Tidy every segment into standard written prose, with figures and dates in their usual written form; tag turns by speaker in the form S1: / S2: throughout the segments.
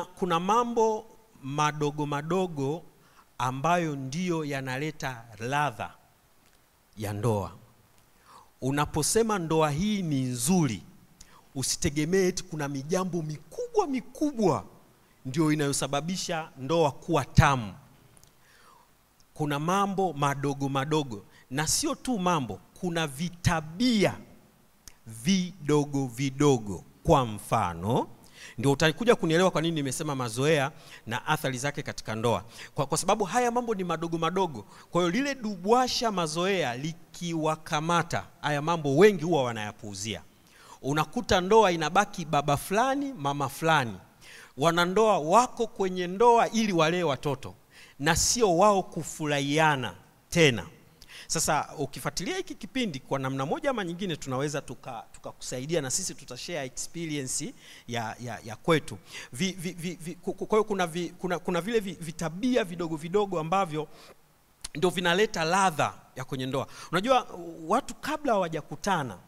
S1: Kuna mambo madogo madogo ambayo ndiyo yanaleta ladha ya ndoa. Unaposema ndoa hii ni nzuri, usitegemee eti kuna mijambo mikubwa ndio inayosababisha ndoa kuwa tamu. Kuna mambo madogo madogo, na sio tu mambo, kuna vitabia vidogo. Kwa mfano, ndio utakuja kunielewa kwa nini nimesema mazoea na athari zake katika ndoa. Kwa sababu haya mambo ni madogo. Kwa hiyo lile dubwasha mazoea likiwakamata, haya mambo wengi huwa wanayapuuzia. Unakuta ndoa inabaki baba fulani, mama fulani. Wanandoa wako kwenye ndoa ili walee watoto, na sio wao kufurahiana tena. Sasa ukifuatilia hiki kipindi kwa namna moja ama nyingine, tunaweza tukakusaidia na sisi tutashare experience ya kwetu. Kwa hiyo kuna vile vitabia vidogo ambavyo ndio vinaleta ladha ya kwenye ndoa. Unajua watu kabla hawajakutana,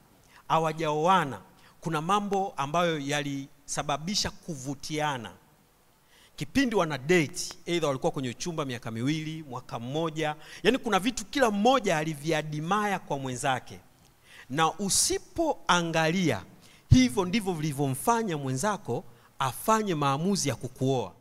S1: hawajaoana, kuna mambo ambayo yalisababisha kuvutiana. Kipindi wana date, either walikuwa kwenye chumba miaka miwili, mwaka mmoja, yani kuna vitu kila mmoja aliviadimaya kwa mwenzake. Na usipoangalia, hivyo ndivyo vilivyomfanya mwenzako afanye maamuzi ya kukuoa.